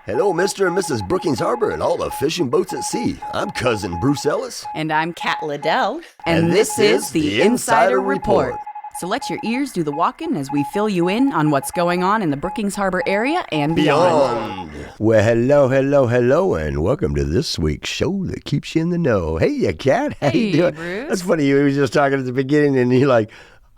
Hello, Mr. and Mrs. Brookings-Harbor and all the fishing boats at sea. I'm Cousin Bruce Ellis. And I'm Kat Liddell. And this is the Insider Report. So let your ears do the walking as we fill you in on what's going on in the Brookings-Harbor area and beyond. Well, hello, and welcome to this week's show that keeps you in the know. Hey, Kat. How you doing? Bruce. That's funny. You were just talking at the beginning, and you're like,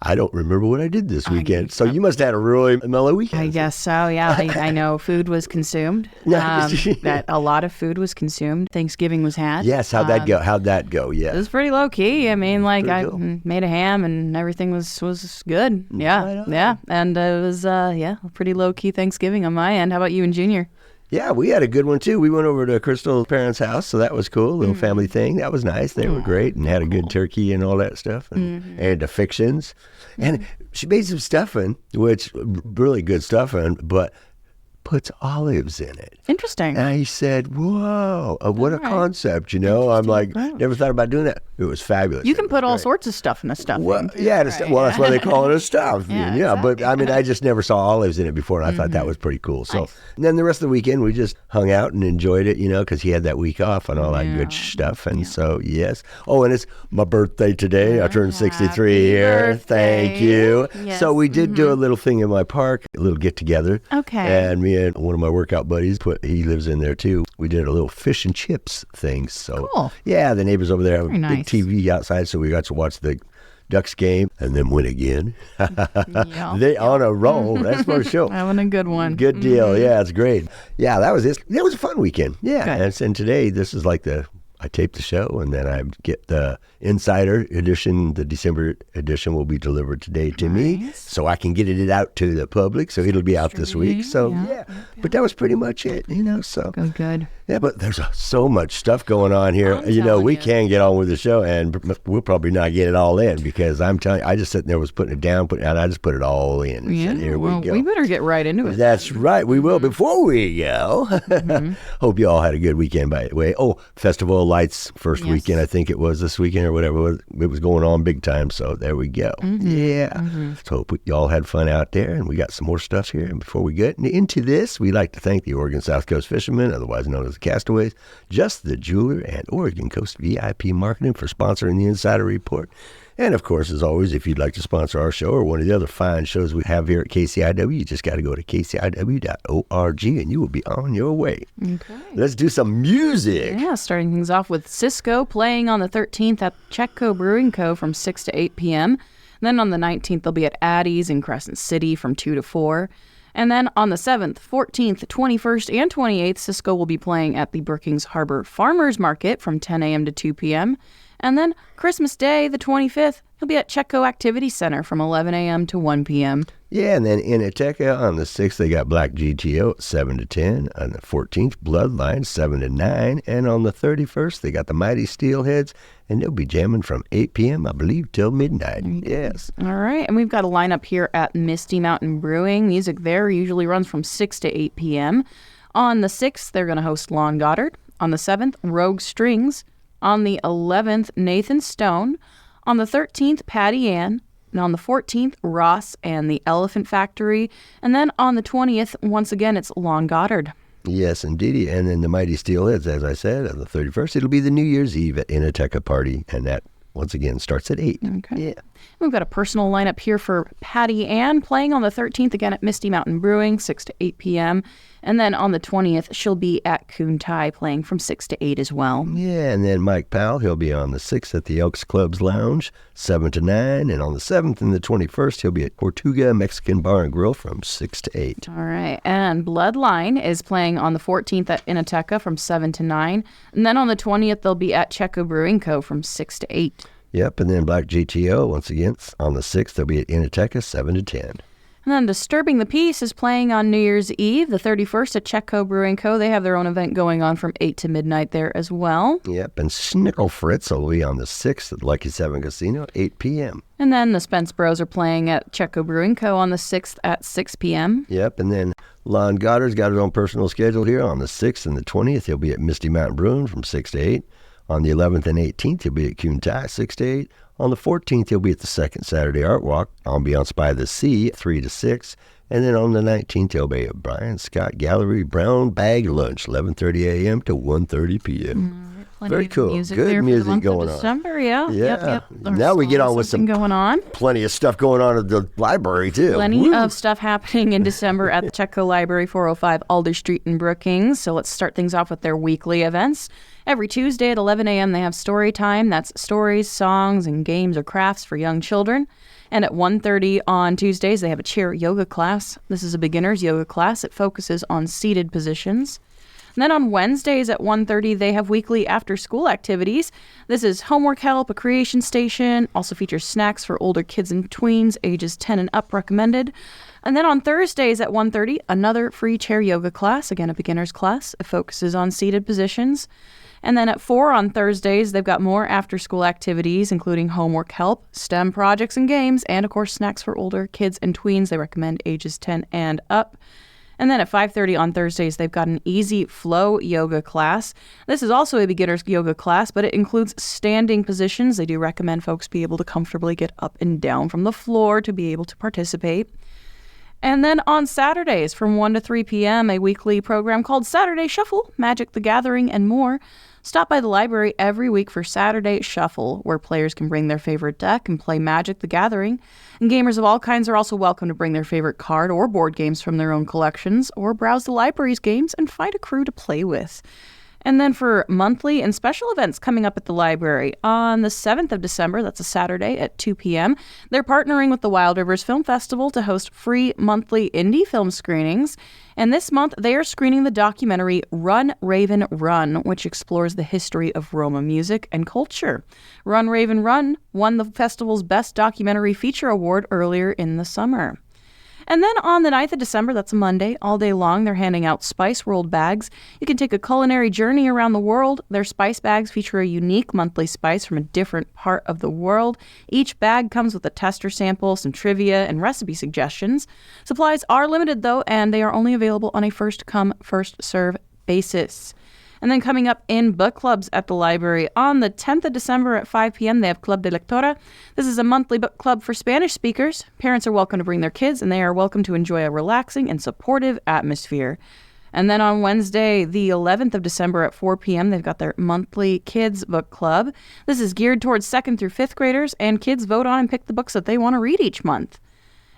I don't remember what I did this weekend. So you must have had a really mellow weekend. I guess so, yeah. I know food was consumed. That a lot of food was consumed. Thanksgiving was had. Yes, how'd that go? How'd that go? Yeah. It was pretty low key. I mean, like Pretty I cool. made a ham and everything was good. Yeah, Right on. yeah. And it was, a pretty low key Thanksgiving on my end. How about you and Junior? Yeah, we had a good one, too. We went over to Crystal's parents' house, so that was cool. Little family thing. That was nice. They were great and had a good turkey and all that stuff. And the fixins. And she made some stuffing, which really good stuffing, but puts olives in it. Interesting. And I said, whoa, what a All right. concept, you know? I'm like, Wow. never thought about doing that. It was fabulous. You It can was put all great. sorts of stuff in a stuffing. Well, too. yeah, Right. well, that's why they call it a stuff. Yeah, But I mean, I just never saw olives in it before, and I thought that was pretty cool. So, Nice. and then the rest of the weekend, we just hung out and enjoyed it, you know, because he had that week off and all that Yeah. good stuff. And so, yes. Oh, and it's my birthday today. I turned 63 Happy here. Thank birthday. you. Yes. So we did do a little thing in my park, a little get together. Okay. And me and one of my workout buddies, he lives in there too. We did a little fish and chips thing. So, Cool. yeah, the neighbors over there have a Very big nice. TV outside, so we got to watch the Ducks game and then win again. Yeah. They on a roll. That's for sure. Having a good one. Good deal. Yeah, it's great. Yeah, that was it. It was a fun weekend. Yeah. Good. And today, this is like I tape the show and then I get the Insider edition. The December edition will be delivered today to me Nice. so I can get it out to the public. So it'll be out this week. So, yeah. But that was pretty much it, you know. So, Good. yeah, but there's so much stuff going on here. I'm You know, telling we you. can get on with the show, and we'll probably not get it all in because I'm telling you, I just sitting there was putting it down, and I just put it all in. And Yeah. said, here well, we go. we better get right into it. That's right, we will. Before we go, hope you all had a good weekend, by the way. Oh, Festival of Lights, first Yes. weekend, I think it was this weekend or whatever. It was going on big time, so there we go. Yeah. So hope you all had fun out there, and we got some more stuff here. And before we get into this, we'd like to thank the Oregon South Coast Fishermen, otherwise known as the Castaways, Just the Jeweler, and Oregon Coast VIP Marketing for sponsoring the Insider Report. And of course, as always, if you'd like to sponsor our show or one of the other fine shows we have here at KCIW, you just got to go to kciw.org and you will be on your way. Okay. Let's do some music. Yeah, starting things off with Cisco playing on the 13th at Chetco Brewing Co. from 6 to 8 p.m. Then on the 19th, they'll be at Addie's in Crescent City from 2 to 4. And then on the 7th, 14th, 21st, and 28th, Cisco will be playing at the Brookings-Harbor Farmers Market from 10 a.m. to 2 p.m. And then Christmas Day, the 25th, he'll be at Chetco Activity Center from 11 a.m. to 1 p.m. Yeah, and then in Ateca on the 6th, they got Black GTO at 7 to 10. On the 14th, Bloodline, 7 to 9. And on the 31st, they got the Mighty Steelheads, and they'll be jamming from 8 p.m., I believe, till midnight. Yes. All right, and we've got a lineup here at Misty Mountain Brewing. Music there usually runs from 6 to 8 p.m. On the 6th, they're going to host Lon Goddard. On the 7th, Rogue Strings. On the 11th, Nathan Stone. On the 13th, Patty Ann. And on the 14th, Ross and the Elephant Factory. And then on the 20th, once again, it's Lon Goddard. Yes, indeed. And then the Mighty Steelheads, as I said, on the 31st, it'll be the New Year's Eve at Inateca party, and that, once again, starts at 8. Okay. Yeah. We've got a personal lineup here for Patty Ann playing on the 13th again at Misty Mountain Brewing, 6 to 8 p.m. And then on the 20th, she'll be at Kuntai playing from 6 to 8 as well. Yeah, and then Mike Powell, he'll be on the 6th at the Elks Club's Lounge, 7 to 9. And on the 7th and the 21st, he'll be at Tortuga Mexican Bar and Grill from 6 to 8. All right. And Bloodline is playing on the 14th at Inateca from 7 to 9. And then on the 20th, they'll be at Chetco Brewing Co. from 6 to 8. Yep, and then Black GTO, once again, on the 6th, they'll be at Inateca, 7 to 10. And then Disturbing the Peace is playing on New Year's Eve, the 31st at Chetco Brewing Co. They have their own event going on from 8 to midnight there as well. Yep, and Snickle Fritz will be on the 6th at Lucky 7 Casino, 8 p.m. And then the Spence Bros are playing at Chetco Brewing Co. on the 6th at 6 p.m. Yep, and then Lon Goddard's got his own personal schedule here on the 6th and the 20th. He'll be at Misty Mountain Brewing from 6 to 8. On the 11th and 18th, he'll be at Kuntai, 6 to 8. On the 14th, he'll be at the second Saturday Art Walk, Ambiance by the Sea, 3 to 6. And then on the 19th, there'll be a Brian Scott Gallery Brown Bag Lunch, 11:30 a.m. to 1:30 p.m. Very cool. Music Good there music for the month going of December, yeah. Yep. Now we get on with some going on. Plenty of stuff going on at the library, too. Plenty of stuff happening in December at the Chetco Library, 405 Alder Street in Brookings. So let's start things off with their weekly events. Every Tuesday at 11 a.m. they have story time. That's stories, songs, and games or crafts for young children. And at 1:30 on Tuesdays, they have a chair yoga class. This is a beginner's yoga class. It focuses on seated positions. And then on Wednesdays at 1:30, they have weekly after-school activities. This is homework help, a creation station, also features snacks for older kids and tweens, ages 10 and up recommended. And then on Thursdays at 1:30, another free chair yoga class, again a beginner's class. It focuses on seated positions. And then at 4 on Thursdays, they've got more after-school activities, including homework help, STEM projects and games, and of course snacks for older kids and tweens. They recommend ages 10 and up. And then at 5:30 on Thursdays, they've got an easy flow yoga class. This is also a beginner's yoga class, but it includes standing positions. They do recommend folks be able to comfortably get up and down from the floor to be able to participate. And then on Saturdays from 1 to 3 p.m., a weekly program called Saturday Shuffle, Magic the Gathering, and more. Stop by the library every week for Saturday Shuffle, where players can bring their favorite deck and play Magic the Gathering. And gamers of all kinds are also welcome to bring their favorite card or board games from their own collections, or browse the library's games and find a crew to play with. And then for monthly and special events coming up at the library, on the 7th of December, that's a Saturday at 2 p.m., they're partnering with the Wild Rivers Film Festival to host free monthly indie film screenings. And this month, they are screening the documentary Run, Raven, Run, which explores the history of Roma music and culture. Run, Raven, Run won the festival's Best Documentary Feature Award earlier in the summer. And then on the 9th of December, that's a Monday, all day long, they're handing out Spice World bags. You can take a culinary journey around the world. Their spice bags feature a unique monthly spice from a different part of the world. Each bag comes with a tester sample, some trivia, and recipe suggestions. Supplies are limited, though, and they are only available on a first-come, first-serve basis. And then coming up in book clubs at the library, on the 10th of December at 5 p.m., they have Club de Lectora. This is a monthly book club for Spanish speakers. Parents are welcome to bring their kids, and they are welcome to enjoy a relaxing and supportive atmosphere. And then on Wednesday, the 11th of December at 4 p.m., they've got their monthly kids book club. This is geared towards 2nd through 5th graders, and kids vote on and pick the books that they want to read each month.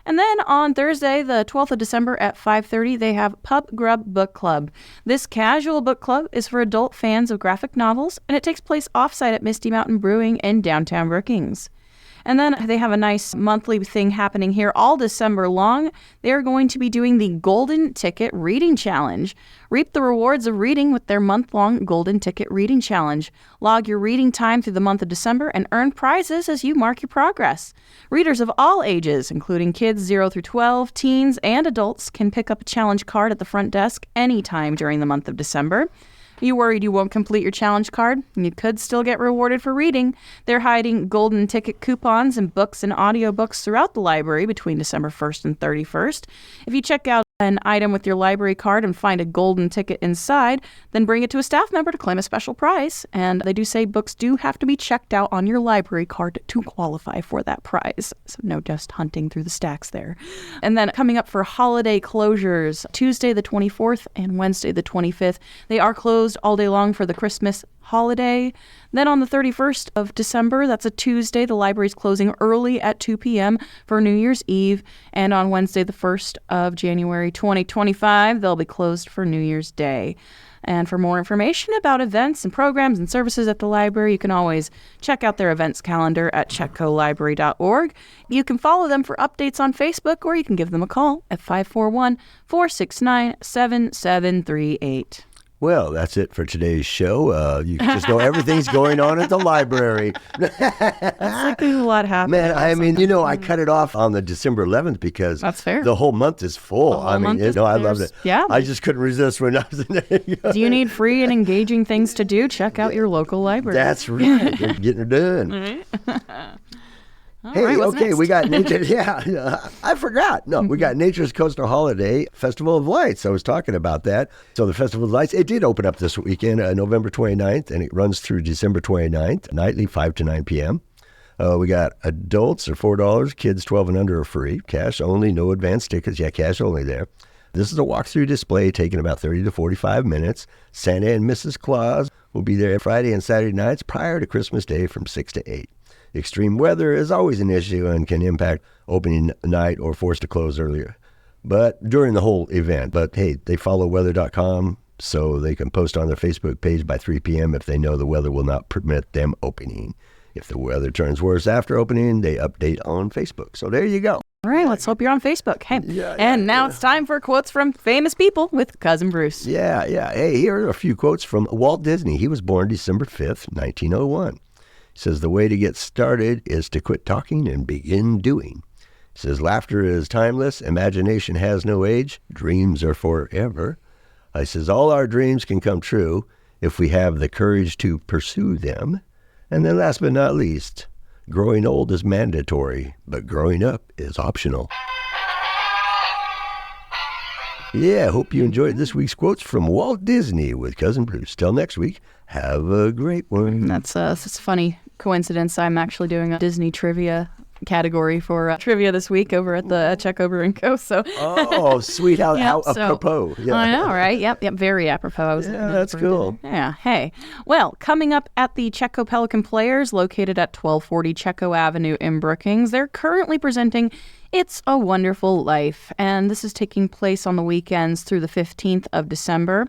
And then on Thursday, the 12th of December at 5:30, they have Pub Grub Book Club. This casual book club is for adult fans of graphic novels, and it takes place offsite at Misty Mountain Brewing in downtown Brookings. And then they have a nice monthly thing happening here all December long. They're going to be doing the Golden Ticket Reading Challenge. Reap the rewards of reading with their month-long Golden Ticket Reading Challenge. Log your reading time through the month of December and earn prizes as you mark your progress. Readers of all ages, including kids 0 through 12, teens, and adults, can pick up a challenge card at the front desk anytime during the month of December. Are you worried you won't complete your challenge card? You could still get rewarded for reading. They're hiding golden ticket coupons and books and audiobooks throughout the library between December 1st and 31st. If you check out an item with your library card and find a golden ticket inside, then bring it to a staff member to claim a special prize. And they do say books do have to be checked out on your library card to qualify for that prize. So no just hunting through the stacks there. And then coming up for holiday closures, Tuesday the 24th and Wednesday the 25th, they are closed all day long for the Christmas holiday. Then on the 31st of December, that's a Tuesday, the library's closing early at 2 p.m. for New Year's Eve. And on Wednesday, the 1st of January 2025, they'll be closed for New Year's Day. And for more information about events and programs and services at the library, you can always check out their events calendar at chetcolibrary.org. You can follow them for updates on Facebook, or you can give them a call at 541-469-7738. Well, that's it for today's show. You just know everything's going on at the library. That's like there's a lot happening. Man, I mean, I cut it off on the December 11th because that's fair. The whole month is full. I loved it. Yeah. I just couldn't resist when I was in there. Do you need free and engaging things to do? Check out your local library. That's right. Getting it done. Hey, okay, we got nature. Yeah, I forgot. No, we got Nature's Coastal Holiday Festival of Lights. I was talking about that. So the Festival of Lights, it did open up this weekend, November 29th, and it runs through December 29th, nightly, 5 to 9 p.m. We got adults are $4, kids 12 and under are free. Cash only, no advance tickets. Yeah, cash only there. This is a walkthrough display taking about 30 to 45 minutes. Santa and Mrs. Claus will be there Friday and Saturday nights prior to Christmas Day from 6 to 8. Extreme weather is always an issue and can impact opening night or force to close earlier, but during the whole event. But hey, they follow weather.com, so they can post on their Facebook page by 3 p.m. if they know the weather will not permit them opening. If the weather turns worse after opening, they update on Facebook. So there you go. All right, let's hope you're on Facebook. Hey, now it's time for quotes from famous people with Cousin Bruce. Yeah. Hey, here are a few quotes from Walt Disney. He was born December 5th, 1901. He says, the way to get started is to quit talking and begin doing. He says, laughter is timeless. Imagination has no age. Dreams are forever. He says, all our dreams can come true if we have the courage to pursue them. And then last but not least, growing old is mandatory, but growing up is optional. Yeah, hope you enjoyed this week's quotes from Walt Disney with Cousin Bruce. Till next week, have a great one. That's a funny coincidence. I'm actually doing a Disney trivia category for trivia this week over at the Chetco Brewing Co. So, oh, sweet! How apropos! Yeah. I know, right? Yep, very apropos. That's cool. Yeah. Hey, well, coming up at the Chetco Pelican Players, located at 1240 Chetco Avenue in Brookings, they're currently presenting It's a Wonderful Life, and this is taking place on the weekends through the 15th of December.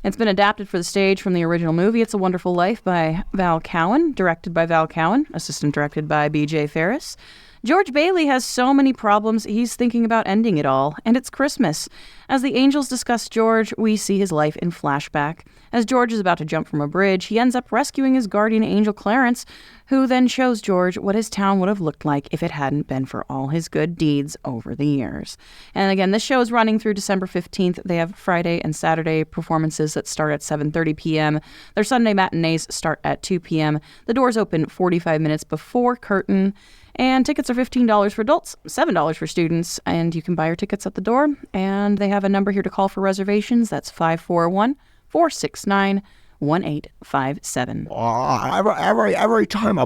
It's been adapted for the stage from the original movie, It's a Wonderful Life, by Val Cowan, directed by Val Cowan, assistant directed by B.J. Ferris. George Bailey has so many problems, he's thinking about ending it all, and it's Christmas. As the angels discuss George, we see his life in flashback. As George is about to jump from a bridge, he ends up rescuing his guardian angel Clarence, who then shows George what his town would have looked like if it hadn't been for all his good deeds over the years. And again, this show is running through December 15th. They have Friday and Saturday performances that start at 7:30 p.m. Their Sunday matinees start at 2 p.m. The doors open 45 minutes before curtain. And tickets are $15 for adults, $7 for students, and you can buy your tickets at the door. And they have a number here to call for reservations. That's 541-469-1857. Every time a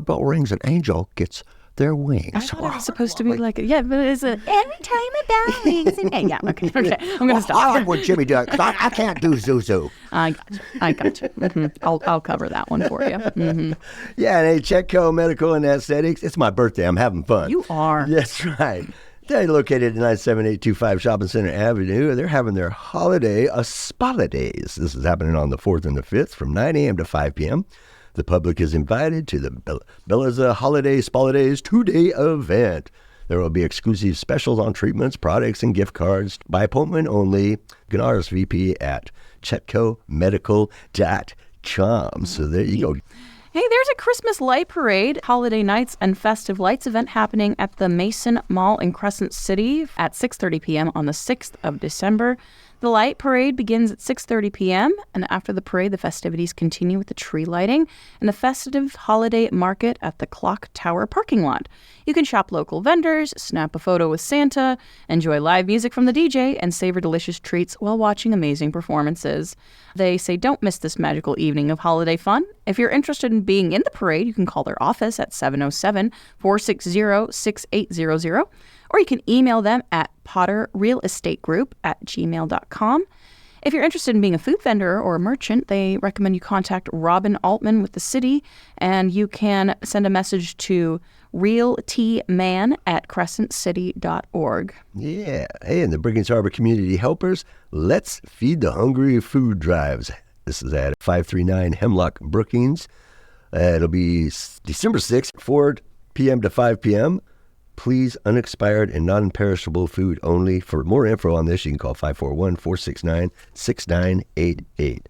bell rings, an angel gets their wings. I thought it was supposed to be like, but it's every time a bell rings. Yeah, okay. I'm going to stop. I like what Jimmy does, because I can't do Zuzu. I got you. Mm-hmm. I'll cover that one for you. Mm-hmm. Yeah, and hey, Chetco Medical Aesthetics. It's my birthday. I'm having fun. You are. That's right. They're located at 97825 Shopping Center Avenue. They're having their holiday, Spa-lidays. This is happening on the 4th and the 5th from 9 a.m. to 5 p.m. The public is invited to the Bella's Holiday Spa-lidays 2-day event. There will be exclusive specials on treatments, products, and gift cards by appointment only. You can RSVP at chetcomedical.com. So there you go. Hey, there's a Christmas light parade, holiday nights, and festive lights event happening at the Mason Mall in Crescent City at 6:30 p.m. on the 6th of December. The light parade begins at 6:30 p.m., and after the parade, the festivities continue with the tree lighting and the festive holiday market at the Clock Tower parking lot. You can shop local vendors, snap a photo with Santa, enjoy live music from the DJ, and savor delicious treats while watching amazing performances. They say don't miss this magical evening of holiday fun. If you're interested in being in the parade, you can call their office at 707-460-6800. Or you can email them at potterrealestategroup@gmail.com. If you're interested in being a food vendor or a merchant, they recommend you contact Robin Altman with the city, and you can send a message to realtman@crescentcity.org. Yeah. Hey, and the Brookings-Harbor Community Helpers, Let's Feed the Hungry food drives. This is at 539 Hemlock Brookings. It'll be December 6th, 4 p.m. to 5 p.m. Please, unexpired and non-perishable food only. For more info on this, you can call 541-469-6988.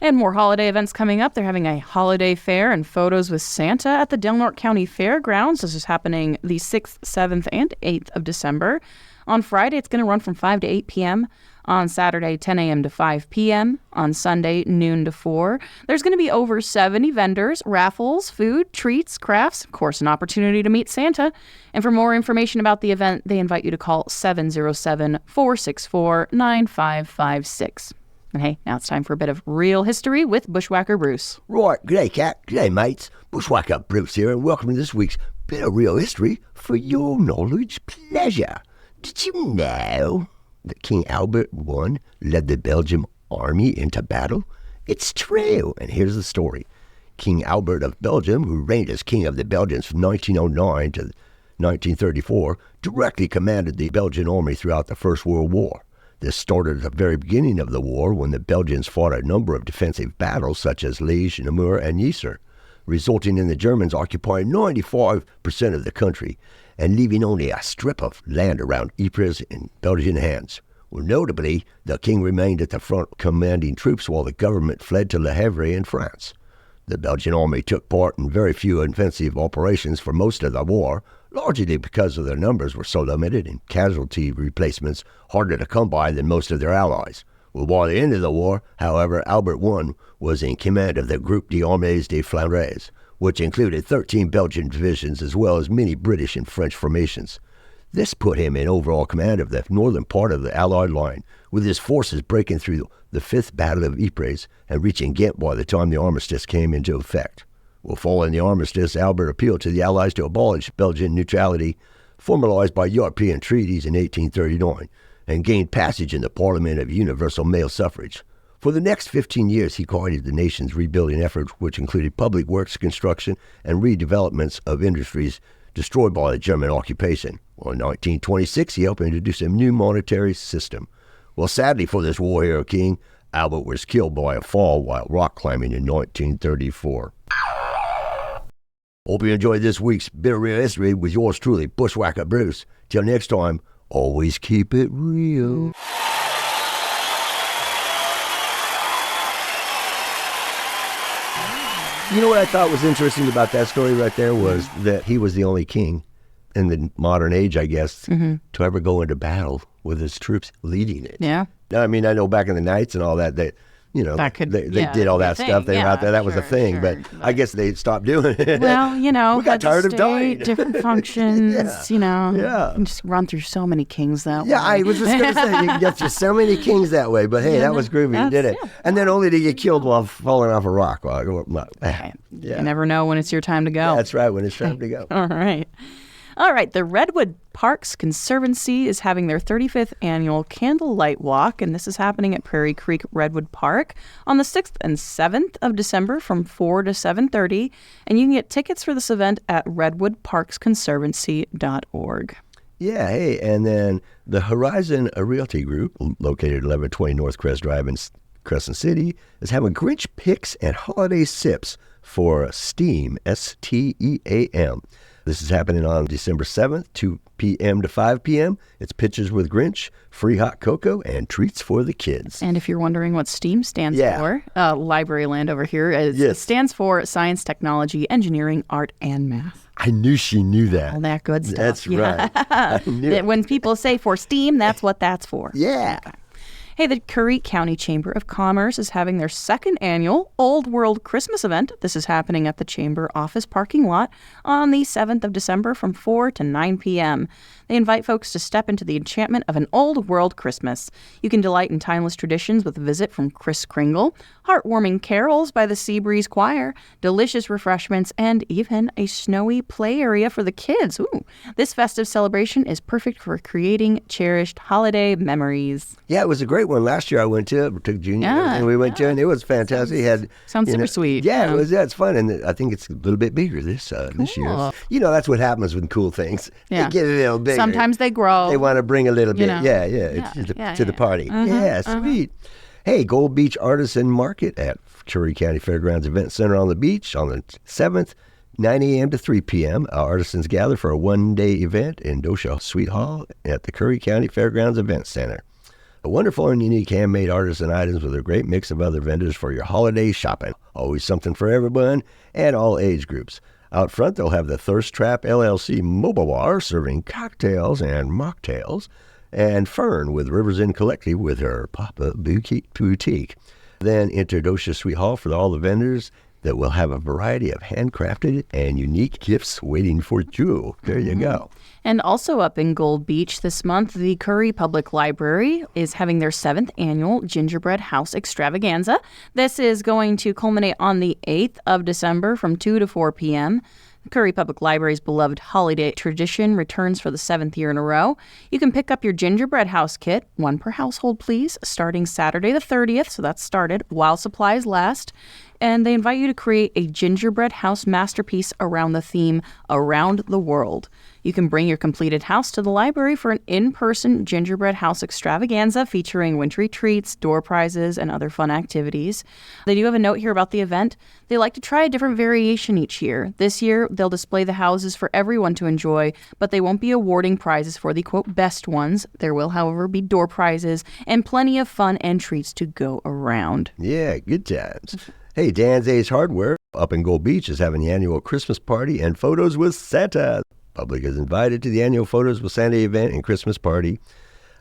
And more holiday events coming up. They're having a holiday fair and photos with Santa at the Norte County Fairgrounds. This is happening the 6th, 7th, and 8th of December. On Friday, it's going to run from 5 to 8 p.m. On Saturday, 10 a.m. to 5 p.m. On Sunday, noon to 4. There's going to be over 70 vendors, raffles, food, treats, crafts, of course, an opportunity to meet Santa. And for more information about the event, they invite you to call 707-464-9556. And hey, now it's time for a bit of real history with Bushwhacker Bruce. Right, g'day, Cat. G'day, mates. Bushwhacker Bruce here, and welcome to this week's bit of real history for your knowledge pleasure. Did you know that King Albert I led the Belgian army into battle? It's true, and here's the story. King Albert of Belgium, who reigned as king of the Belgians from 1909 to 1934, directly commanded the Belgian army throughout the First World War. This started at the very beginning of the war when the Belgians fought a number of defensive battles such as Liège, Namur, and Yser, resulting in the Germans occupying 95% of the country and leaving only a strip of land around Ypres in Belgian hands. Well, notably, the king remained at the front commanding troops while the government fled to Le Havre in France. The Belgian army took part in very few offensive operations for most of the war, largely because of their numbers were so limited and casualty replacements harder to come by than most of their allies. Well, by the end of the war, however, Albert I was in command of the Groupe d'Armées de Flandres, which included 13 Belgian divisions as well as many British and French formations. This put him in overall command of the northern part of the Allied line, with his forces breaking through the Fifth Battle of Ypres and reaching Ghent by the time the armistice came into effect. Well, following the armistice, Albert appealed to the Allies to abolish Belgian neutrality, formalized by European treaties in 1839, and gained passage in the Parliament of Universal Male Suffrage. For the next 15 years, he guided the nation's rebuilding efforts, which included public works construction and redevelopments of industries destroyed by the German occupation. Well, in 1926, he helped introduce a new monetary system. Well, sadly for this war hero king, Albert was killed by a fall while rock climbing in 1934. Hope you enjoyed this week's bit of real history with yours truly, Bushwhacker Bruce. Till next time, always keep it real. You know what I thought was interesting about that story right there was that he was the only king in the modern age, I guess, to ever go into battle with his troops leading it. Yeah. I mean, I know back in the Knights and all that, they did all that stuff. They were out there. That was a thing. But I guess they stopped doing it. Well, we got tired of dying. Different functions, Yeah. You can just run through so many kings that way. Yeah, I was just going to say, you can get through so many kings that way. But hey, that was groovy. You did it. Yeah. And then only to get killed while falling off a rock. Okay. You never know when it's your time to go. That's right, when it's time to go. All right, the Redwood Parks Conservancy is having their 35th annual Candlelight Walk, and this is happening at Prairie Creek Redwood Park on the 6th and 7th of December from 4 to 7:30, and you can get tickets for this event at redwoodparksconservancy.org. Yeah, hey, and then the Horizon Realty Group, located at 1120 North Crest Drive in Crescent City, is having Grinch Picks and Holiday Sips for STEAM, STEAM. This is happening on December 7th, 2 p.m. to 5 p.m. It's Pictures with Grinch, free hot cocoa, and treats for the kids. And if you're wondering what STEAM stands for, library land over here, it stands for Science, Technology, Engineering, Art, and Math. I knew she knew that. All that good stuff. That's right. I knew it. When people say for STEAM, that's what that's for. Yeah. Okay. Hey, the Curry County Chamber of Commerce is having their second annual Old World Christmas event. This is happening at the Chamber office parking lot on the 7th of December from 4 to 9 p.m. They invite folks to step into the enchantment of an old world Christmas. You can delight in timeless traditions with a visit from Kris Kringle, heartwarming carols by the Seabreeze Choir, delicious refreshments, and even a snowy play area for the kids. Ooh, this festive celebration is perfect for creating cherished holiday memories. Yeah, it was a great one. Last year I went to it, took Junior, and we went to it, and it was fantastic. Sounds super sweet. Yeah, it was. Yeah, it's fun, and I think it's a little bit bigger this year. You know, that's what happens with cool things. Yeah. They get a little bigger. Sometimes they grow. They want to bring a little bit. know. To the party. Yeah, sweet. Hey, Gold Beach Artisan Market at Curry County Fairgrounds Event Center on the beach on the 7th, 9 a.m. to 3 p.m. Artisans gather for a one-day event in Dosha Suite Hall at the Curry County Fairgrounds Event Center. A wonderful and unique handmade artisan items with a great mix of other vendors for your holiday shopping. Always something for everyone and all age groups. Out front, they'll have the Thirst Trap LLC mobile bar serving cocktails and mocktails, and Fern with Rivers Inn Collective with her pop-up boutique. Then enter Dosha Suite Hall for all the vendors that will have a variety of handcrafted and unique gifts waiting for you. There you go. And also up in Gold Beach this month, the Curry Public Library is having their 7th annual Gingerbread House Extravaganza. This is going to culminate on the 8th of December from 2 to 4 p.m. The Curry Public Library's beloved holiday tradition returns for the 7th year in a row. You can pick up your gingerbread house kit, 1 per household, please, starting Saturday the 30th, so that's started while supplies last. And they invite you to create a gingerbread house masterpiece around the theme Around the World. You can bring your completed house to the library for an in-person gingerbread house extravaganza featuring wintry treats, door prizes, and other fun activities. They do have a note here about the event. They like to try a different variation each year. This year, they'll display the houses for everyone to enjoy, but they won't be awarding prizes for the, quote, best ones. There will, however, be door prizes and plenty of fun and treats to go around. Yeah, good times. Hey, Dan's Ace Hardware up in Gold Beach is having the annual Christmas party and photos with Santa. Public is invited to the annual Photos with Santa event and Christmas party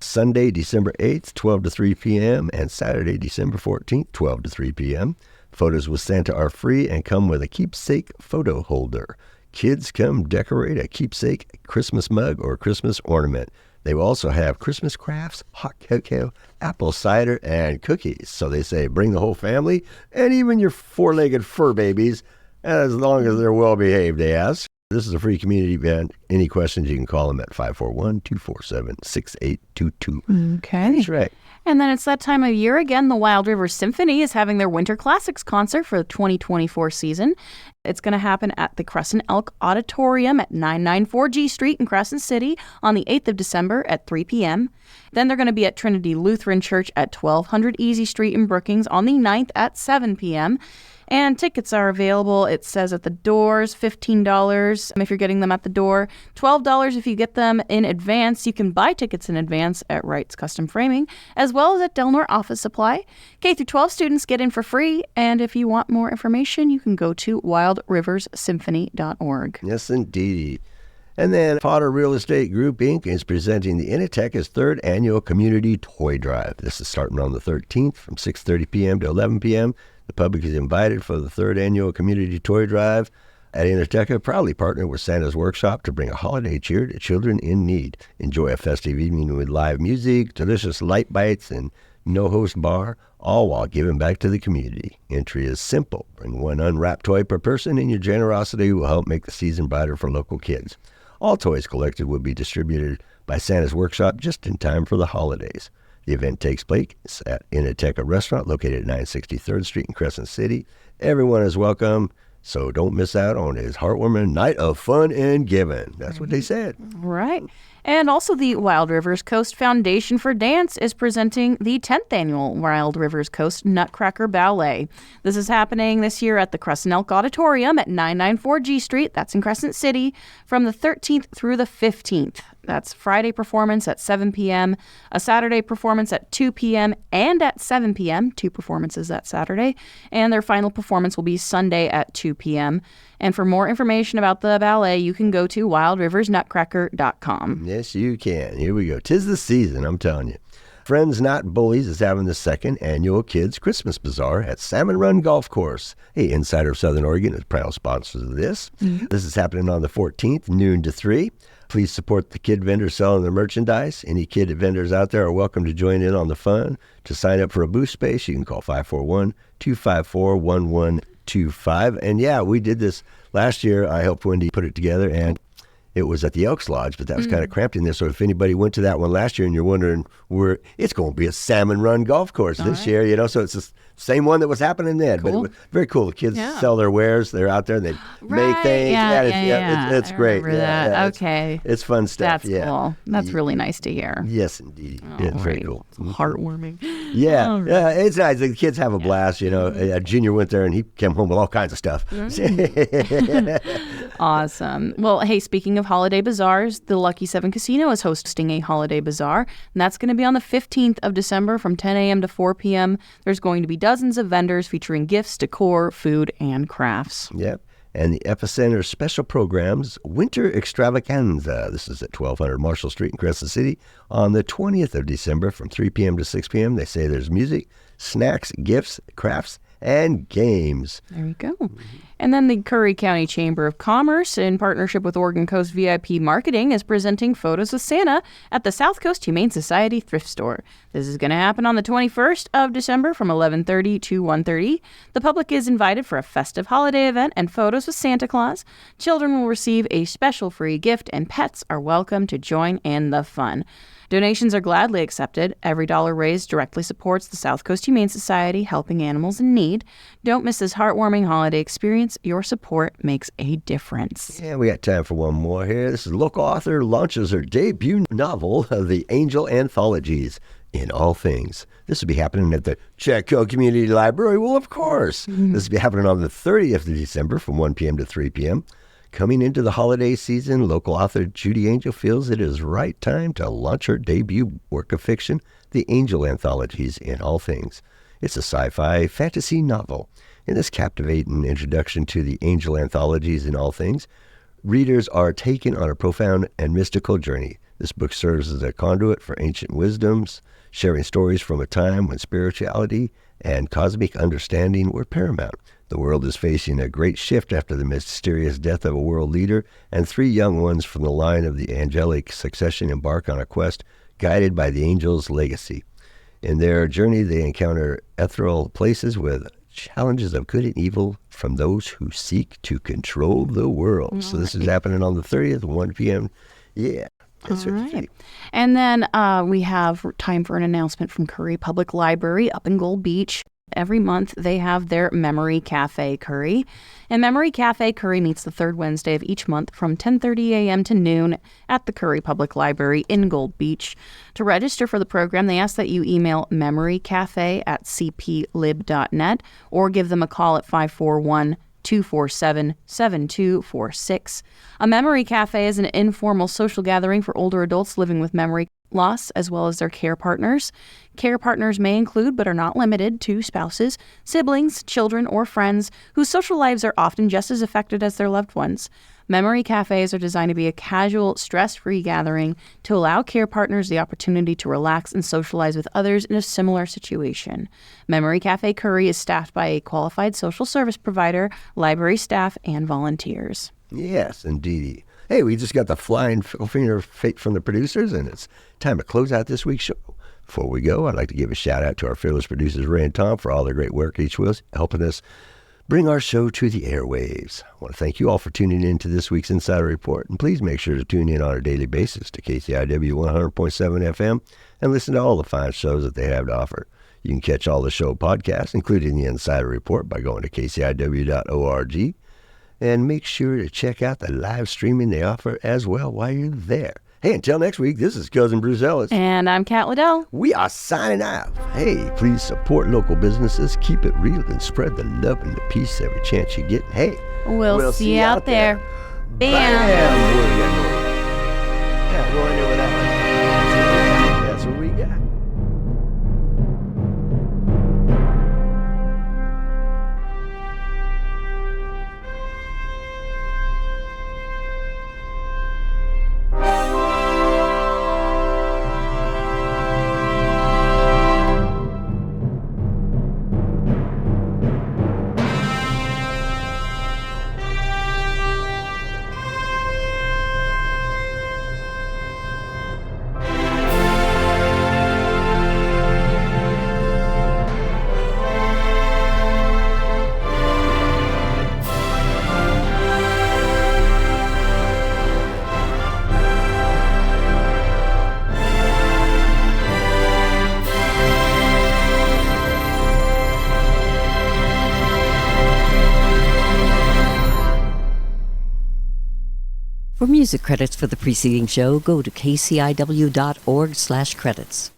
Sunday, December 8th, 12 to 3 p.m. and Saturday, December 14th, 12 to 3 p.m. Photos with Santa are free and come with a keepsake photo holder. Kids come decorate a keepsake Christmas mug or Christmas ornament. They will also have Christmas crafts, hot cocoa, apple cider, and cookies. So they say bring the whole family and even your four-legged fur babies, as long as they're well-behaved, they ask. This is a free community event. Any questions, you can call them at 541-247-6822. Okay. That's right. And then it's that time of year again. The Wild River Symphony is having their Winter Classics concert for the 2024 season. It's going to happen at the Crescent Elk Auditorium at 994 G Street in Crescent City on the 8th of December at 3 p.m. Then they're going to be at Trinity Lutheran Church at 1200 Easy Street in Brookings on the 9th at 7 p.m. And tickets are available, it says at the doors, $15 if you're getting them at the door, $12 if you get them in advance. You can buy tickets in advance at Wright's Custom Framing, as well as at Delnor Office Supply. K through 12 students get in for free, and if you want more information, you can go to wildriversymphony.org. Yes, indeed. And then Potter Real Estate Group, Inc. is presenting the Innoteca's 3rd annual Community Toy Drive. This is starting on the 13th from 6:30 p.m. to 11 p.m. The public is invited for the 3rd annual Community Toy Drive at Innoteca, proudly partnered with Santa's Workshop to bring a holiday cheer to children in need. Enjoy a festive evening with live music, delicious light bites, and no-host bar, all while giving back to the community. Entry is simple. Bring 1 unwrapped toy per person, and your generosity will help make the season brighter for local kids. All toys collected will be distributed by Santa's Workshop just in time for the holidays. The event takes place at Innoteca Restaurant located at 963rd Street in Crescent City. Everyone is welcome, so don't miss out on his heartwarming night of fun and giving. That's what they said. Right. And also the Wild Rivers Coast Foundation for Dance is presenting the 10th annual Wild Rivers Coast Nutcracker Ballet. This is happening this year at the Crescent Elk Auditorium at 994 G Street, that's in Crescent City, from the 13th through the 15th. That's Friday performance at 7 p.m., a Saturday performance at 2 p.m. and at 7 p.m., 2 performances that Saturday, and their final performance will be Sunday at 2 p.m. And for more information about the ballet, you can go to wildriversnutcracker.com. Yes, you can. Here we go. 'Tis the season, I'm telling you. Friends Not Bullies is having the 2nd annual Kids Christmas Bazaar at Salmon Run Golf Course. Hey, Insider of Southern Oregon is proud sponsors of this. Mm-hmm. This is happening on the 14th, noon to 3. Please support the kid vendors selling their merchandise. Any kid vendors out there are welcome to join in on the fun. To sign up for a booth space, you can call 541-254-1125. And yeah, we did this last year. I helped Wendy put it together, and it was at the Elks Lodge, but that was kind of cramped in there. So if anybody went to that one last year and you're wondering where, it's going to be a Salmon Run Golf Course this year, you know, so it's the same one that was happening then. Cool. But it was very cool. The kids sell their wares. They're out there and they make things. It's great. Okay. It's fun stuff. That's cool. That's really nice to hear. Yes, indeed. It's very cool. It's heartwarming. Yeah. Yeah, it's nice. The kids have a blast. You know, a junior went there and he came home with all kinds of stuff. Awesome. Well, hey, speaking of holiday bazaars, the Lucky 7 Casino is hosting a holiday bazaar, and that's going to be on the 15th of December from 10 a.m. to 4 p.m. There's going to be dozens of vendors featuring gifts, decor, food, and crafts. Yep. And the Epicenter Special Programs Winter Extravaganza. This is at 1200 Marshall Street in Crescent City on the 20th of December from 3 p.m. to 6 p.m. They say there's music, snacks, gifts, crafts, and games. There you go. And then the Curry County Chamber of Commerce, in partnership with Oregon Coast VIP Marketing, is presenting Photos with Santa at the South Coast Humane Society Thrift Store. This is going to happen on the 21st of December from 11:30 to 1:30. The public is invited for a festive holiday event and photos with Santa Claus. Children will receive a special free gift, and pets are welcome to join in the fun. Donations are gladly accepted. Every dollar raised directly supports the South Coast Humane Society, helping animals in need. Don't miss this heartwarming holiday experience. Your support makes a difference. Yeah, we got time for one more here. This is local author launches her debut novel, The Angel Anthologies in All Things. This will be happening at the Chetco Community Library. Well, of course. This will be happening on the 30th of December from 1 p.m. to 3 p.m. Coming into the holiday season, local author Judy Angel feels it is right time to launch her debut work of fiction, The Angel Anthologies in All Things. It's a sci-fi fantasy novel. In this captivating introduction to the Angel Anthologies in All Things, readers are taken on a profound and mystical journey. This book serves as a conduit for ancient wisdoms, sharing stories from a time when spirituality and cosmic understanding were paramount. The world is facing a great shift after the mysterious death of a world leader, and three young ones from the line of the angelic succession embark on a quest guided by the angel's legacy. In their journey, they encounter ethereal places with challenges of good and evil from those who seek to control the world. So this is happening on the 30th, 1 p.m. Yeah. All right. And then we have time for an announcement from Curry Public Library up in Gold Beach. Every month, they have their Memory Cafe Curry. And Memory Cafe Curry meets the third Wednesday of each month from 10:30 a.m. to noon at the Curry Public Library in Gold Beach. To register for the program, they ask that you email memorycafe@cplib.net or give them a call at 541-247-7246. A Memory Cafe is an informal social gathering for older adults living with memory loss, as well as their care partners. Care partners may include, but are not limited to, spouses, siblings, children, or friends whose social lives are often just as affected as their loved ones. Memory cafes are designed to be a casual, stress-free gathering to allow care partners the opportunity to relax and socialize with others in a similar situation. Memory Cafe Curry is staffed by a qualified social service provider, library staff, and volunteers. Yes, indeed. Hey, we just got the flying finger fate from the producers, and it's time to close out this week's show. Before we go, I'd like to give a shout out to our fearless producers, Ray and Tom, for all their great work each week, helping us bring our show to the airwaves. I want to thank you all for tuning in to this week's Insider Report, and please make sure to tune in on a daily basis to KCIW 100.7 FM and listen to all the fine shows that they have to offer. You can catch all the show podcasts, including the Insider Report, by going to kciw.org. And make sure to check out the live streaming they offer as well while you're there. Hey, until next week, this is Cousin Bruce Ellis. And I'm Kat Liddell. We are signing out. Hey, please support local businesses, keep it real, and spread the love and the peace every chance you get. Hey, we'll see you out there. Bam. Bam. Yeah, go in there with that one. That's what we got. For music credits for the preceding show, go to kciw.org/credits.